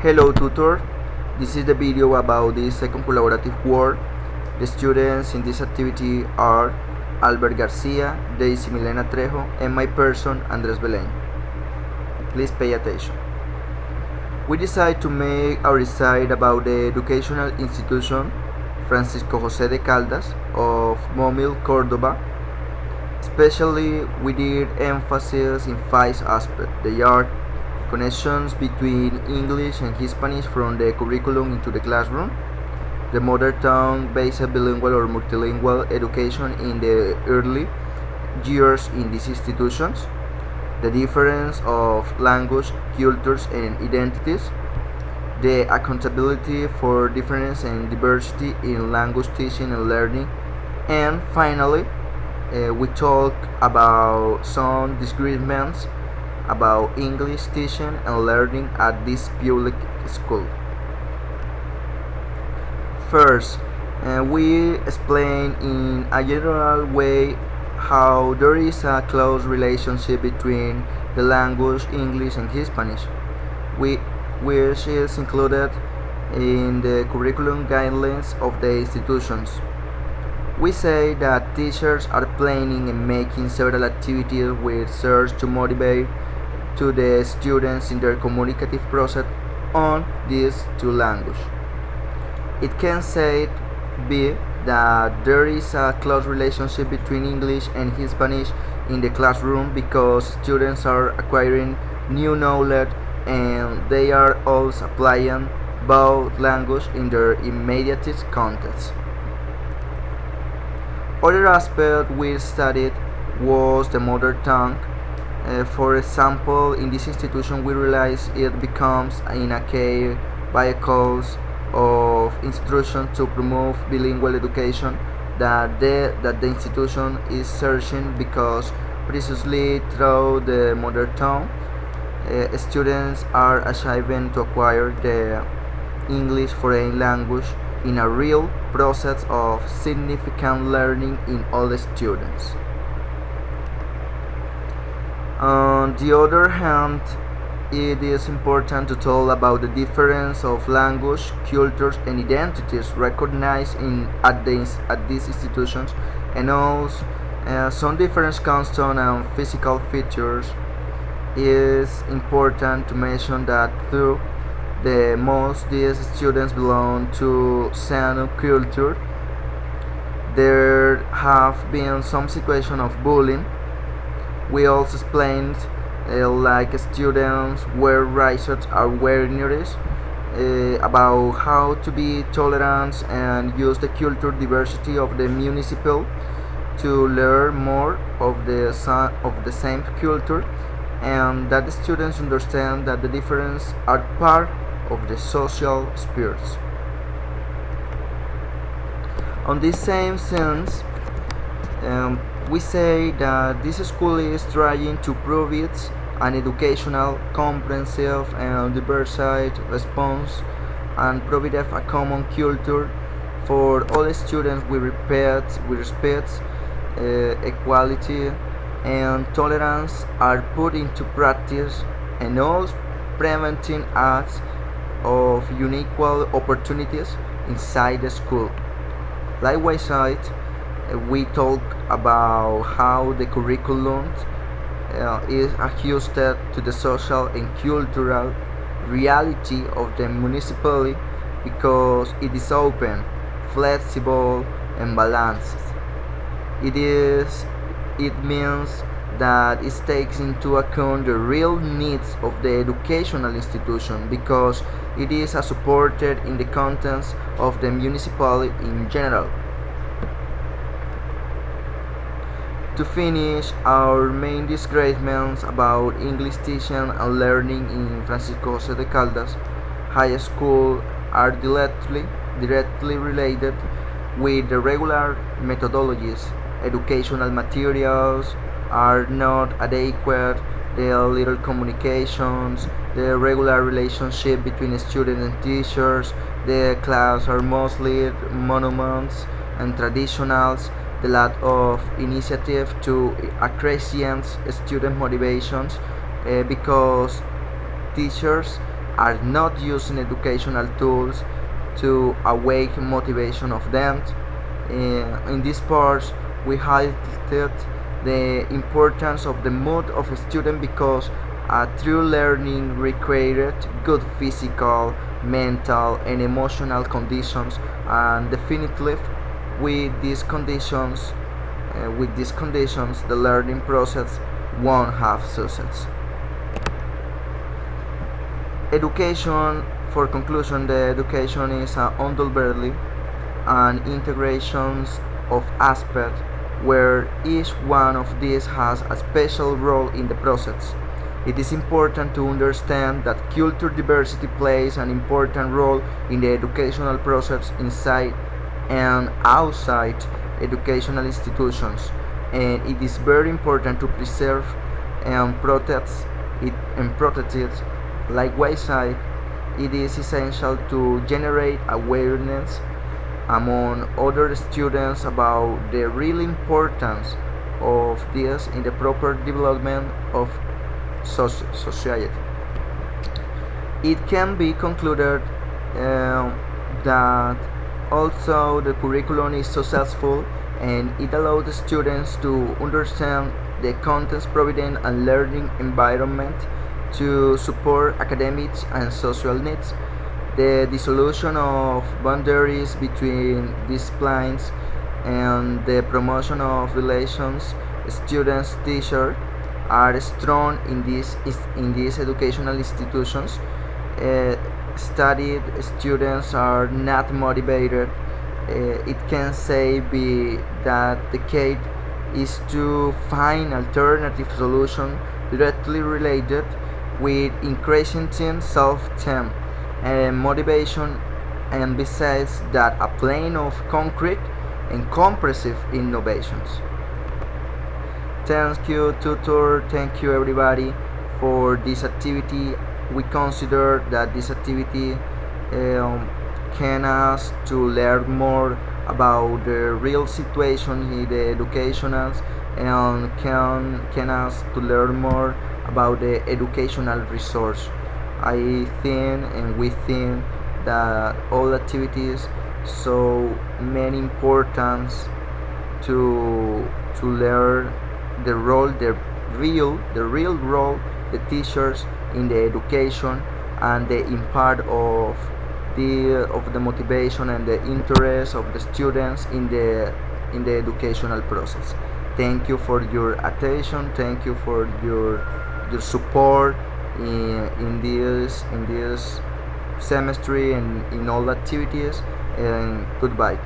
Hello tutor, this is the video about the second collaborative work. The students in this activity are Albert Garcia, Daisy Milena Trejo, and my person Andres Belen. Please pay attention. We decided to make our recite about the educational institution Francisco José de Caldas of Momil, Córdoba. Especially, we did emphasis in 5 aspects. They are connections between English and Spanish from the curriculum into the classroom, the mother tongue-based bilingual or multilingual education in the early years in these institutions, the difference of language, cultures, and identities, the accountability for difference and diversity in language teaching and learning, and finally, we talk about some disagreements about English teaching and learning at this public school. First, we explain in a general way how there is a close relationship between the language English and Spanish, which is included in the curriculum guidelines of the institutions. We say that teachers are planning and making several activities with search to motivate to the students in their communicative process on these two languages. It can say be that there is a close relationship between English and Spanish in the classroom because students are acquiring new knowledge and they are also applying both languages in their immediate context. Other aspect we studied was the mother tongue. For example, in this institution we realize it becomes in a key vehicles of instruction to promote bilingual education that the institution is searching because precisely through the mother tongue students are achieving to acquire the English foreign language in a real process of significant learning in all the students. On the other hand, it is important to talk about the difference of language, cultures, and identities recognized at these institutions, and also some different constant and physical features. It is important to mention that through the most these students belong to same culture, there have been some situation of bullying. We also explained like students were raised awareness about how to be tolerant and use the cultural diversity of the municipal to learn more of the same culture, and that the students understand that the differences are part of the social spirits. On this same sense, we say that this school is trying to prove it's an educational, comprehensive, and diverse response and provide a common culture for all the students with respect, equality, and tolerance are put into practice, and also preventing acts of unequal opportunities inside the school. Likewise, we talk about how the curriculum is adjusted to the social and cultural reality of the municipality because it is open, flexible, and balanced. It means that it takes into account the real needs of the educational institution because it is supported in the contents of the municipality in general. To finish, our main disagreements about English teaching and learning in Francisco José de Caldas High School are directly related with the regular methodologies. Educational materials are not adequate, the little communications, the regular relationship between students and teachers, the class are mostly monuments and traditionals, the lack of initiative to accrescent student motivations because teachers are not using educational tools to awaken motivation of them. In this part, we highlighted the importance of the mood of a student because true learning required good physical, mental, and emotional conditions, and definitely with these conditions, the learning process won't have success. Education, for conclusion, the education is undoubtedly an integration of aspects where each one of these has a special role in the process. It is important to understand that culture diversity plays an important role in the educational process inside and outside educational institutions, and it is very important to preserve and protect it. Likewise, it is essential to generate awareness among other students about the real importance of this in the proper development of society. It can be concluded that also the curriculum is successful and it allows the students to understand the contents providing a learning environment to support academics and social needs. The dissolution of boundaries between disciplines and the promotion of relations students-teachers are strong in these educational institutions. Studied students are not motivated. It can say be that the key is to find alternative solution directly related with increasing self-esteem and motivation, and besides that a plane of concrete and comprehensive innovations. Thank you, tutor. Thank you, everybody, for this activity. We consider that this activity can us to learn more about the real situation in the educationals and can us to learn more about the educational resource. I think and we think that all activities so many importance to learn the role the real role the teachers in the education and the impact of the motivation and the interest of the students in the educational process. Thank you for your attention. Thank you for your support in this semester and in all activities, and goodbye.